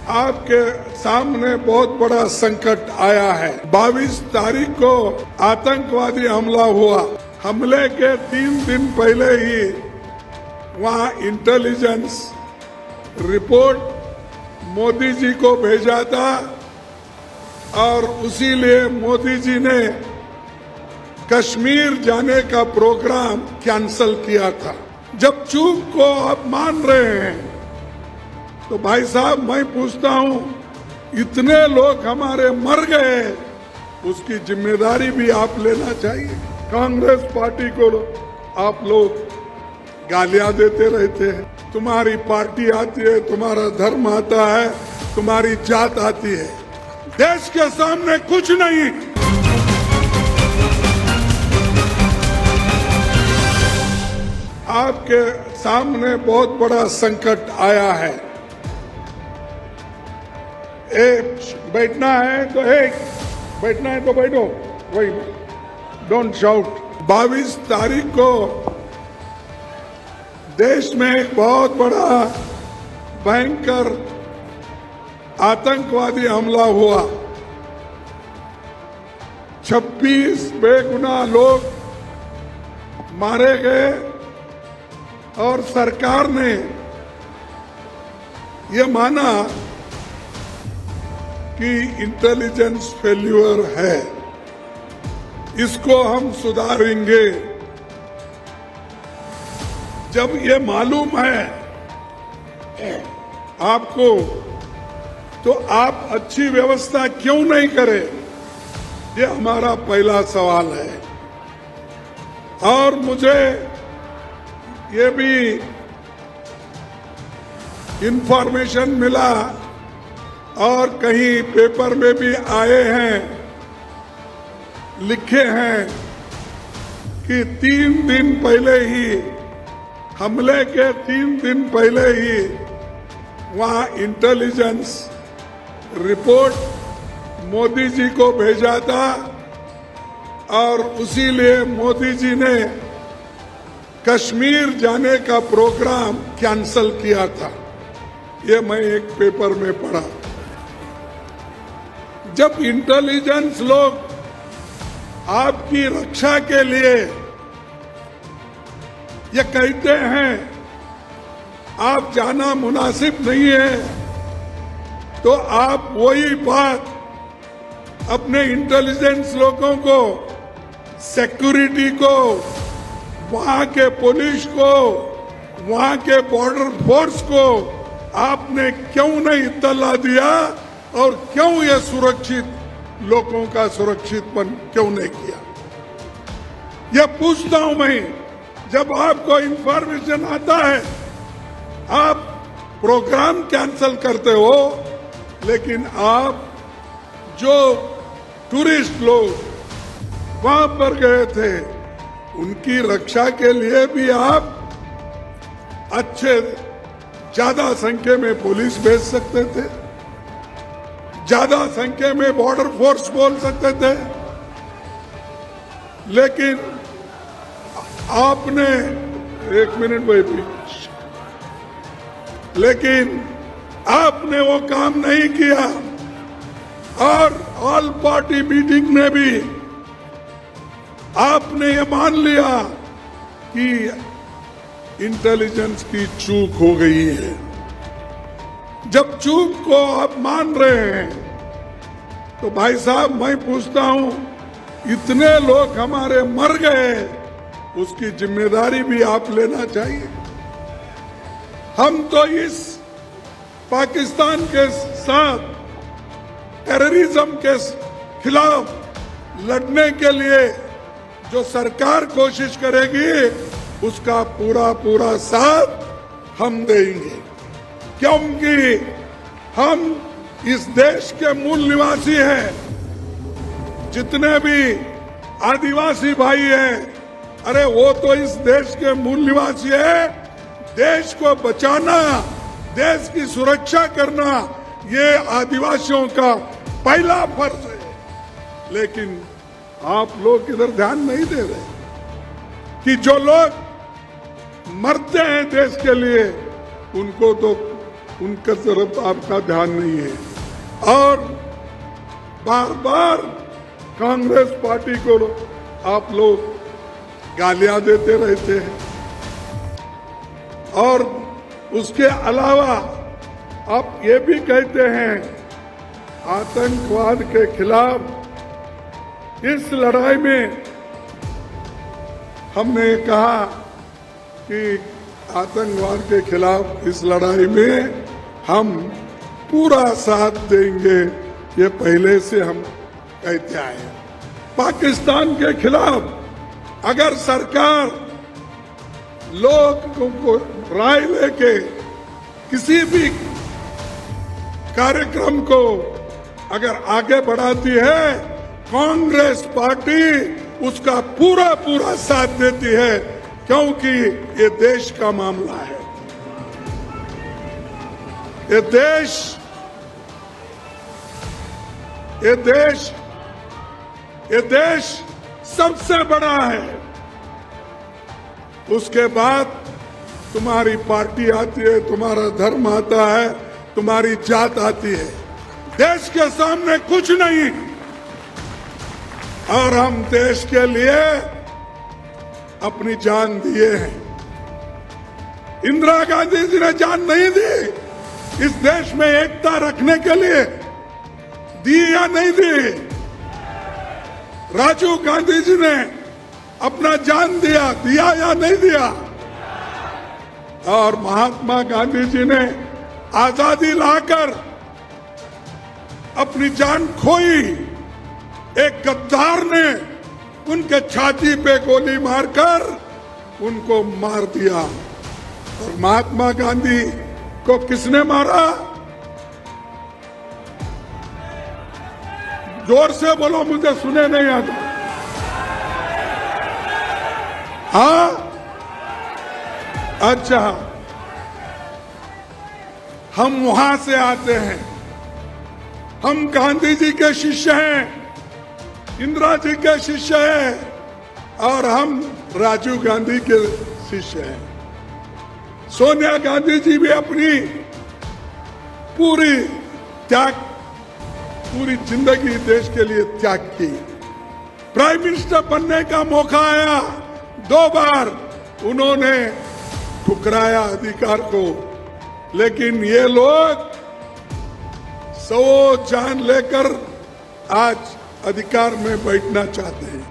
आपके सामने बहुत बड़ा संकट आया है। 22 तारीख को आतंकवादी हमला हुआ। हमले के 3 दिन पहले ही वहां इंटेलिजेंस रिपोर्ट मोदी जी को भेजा था और उसी लिए मोदी जी ने कश्मीर जाने का प्रोग्राम कैंसल किया था। जब चूक को आप मान रहे हैं तो भाई साहब मैं पूछता हूं, इतने लोग हमारे मर गए, उसकी जिम्मेदारी भी आप लेना चाहिए। कांग्रेस पार्टी को आप लोग गालियां देते रहते हैं। तुम्हारी पार्टी आती है, तुम्हारा धर्म आता है, तुम्हारी जात आती है, देश के सामने कुछ नहीं। आपके सामने बहुत बड़ा संकट आया है। बैठना है तो बैठो, वही डोंट शाउट। 22 तारीख को देश में एक बहुत बड़ा भयंकर आतंकवादी हमला हुआ। 26 बेगुनाह लोग मारे गए और सरकार ने ये माना कि इंटेलिजेंस फेल्यूर है, इसको हम सुधारेंगे। जब ये मालूम है आपको तो आप अच्छी व्यवस्था क्यों नहीं करें? ये हमारा पहला सवाल है। और मुझे ये भी इंफॉर्मेशन मिला और कहीं पेपर में भी आए हैं, लिखे हैं कि 3 दिन पहले ही, हमले के 3 दिन पहले ही वहां इंटेलिजेंस रिपोर्ट मोदी जी को भेजा था और उसी लिए मोदी जी ने कश्मीर जाने का प्रोग्राम कैंसल किया था। ये मैं एक पेपर में पढ़ा। जब इंटेलिजेंस लोग आपकी रक्षा के लिए ये कहते हैं आप जाना मुनासिब नहीं है, तो आप वही बात अपने इंटेलिजेंस लोगों को, सिक्योरिटी को, वहां के पुलिस को, वहां के बॉर्डर फोर्स को आपने क्यों नहीं इत्तला दिया और क्यों ये सुरक्षित लोगों का सुरक्षितपन क्यों नहीं किया? ये पूछता हूं मैं। जब आपको इंफॉर्मेशन आता है आप प्रोग्राम कैंसल करते हो, लेकिन आप जो टूरिस्ट लोग वहां पर गए थे उनकी रक्षा के लिए भी आप ज्यादा संख्या में पुलिस भेज सकते थे, ज्यादा संख्या में बॉर्डर फोर्स बोल सकते थे, लेकिन आपने 1 मिनट बैठी, लेकिन आपने वो काम नहीं किया। और ऑल पार्टी मीटिंग में भी आपने ये मान लिया कि इंटेलिजेंस की चूक हो गई है। जब चूक को आप मान रहे हैं तो भाई साहब मैं पूछता हूं, इतने लोग हमारे मर गए, उसकी जिम्मेदारी भी आप लेना चाहिए। हम तो इस पाकिस्तान के साथ टेररिज्म के खिलाफ लड़ने के लिए जो सरकार कोशिश करेगी उसका पूरा साथ हम देंगे, क्योंकि हम इस देश के मूल निवासी हैं। जितने भी आदिवासी भाई हैं, अरे वो तो इस देश के मूल निवासी है। देश को बचाना, देश की सुरक्षा करना, ये आदिवासियों का पहला फर्ज है। लेकिन आप लोग इधर ध्यान नहीं दे रहे कि जो लोग मरते हैं देश के लिए उनको तो उनका तरफ आपका ध्यान नहीं है और बार बार कांग्रेस पार्टी को आप लोग गालियां देते रहते हैं और उसके अलावा आप ये भी कहते हैं आतंकवाद के खिलाफ इस लड़ाई में हमने कहा कि आतंकवाद के खिलाफ इस लड़ाई में हम पूरा साथ देंगे, ये पहले से हम कहते आए हैं। पाकिस्तान के खिलाफ अगर सरकार लोगों को राय लेके किसी भी कार्यक्रम को अगर आगे बढ़ाती है, कांग्रेस पार्टी उसका पूरा पूरा साथ देती है, क्योंकि ये देश का मामला है। ये देश सबसे बड़ा है। उसके बाद तुम्हारी पार्टी आती है, तुम्हारा धर्म आता है, तुम्हारी जात आती है। देश के सामने कुछ नहीं और हम देश के लिए अपनी जान दिए हैं। इंदिरा गांधी जी ने जान नहीं दी इस देश में एकता रखने के लिए, दी या नहीं दी? राजीव गांधी जी ने अपना जान दिया या नहीं दिया? और महात्मा गांधी जी ने आजादी लाकर अपनी जान खोई। एक गद्दार ने उनके छाती पे गोली मारकर उनको मार दिया। और महात्मा गांधी को किसने मारा? जोर से बोलो, मुझे सुने नहीं आता। हाँ, अच्छा, हम वहां से आते हैं। हम गांधी जी के शिष्य हैं, इंदिरा जी के शिष्य हैं और हम राजीव गांधी के शिष्य हैं। सोनिया गांधी जी भी अपनी पूरी जिंदगी देश के लिए त्याग की। प्राइम मिनिस्टर बनने का मौका आया, 2 बार उन्होंने ठुकराया अधिकार को, लेकिन ये लोग 100 जान लेकर आज अधिकार में बैठना चाहते हैं।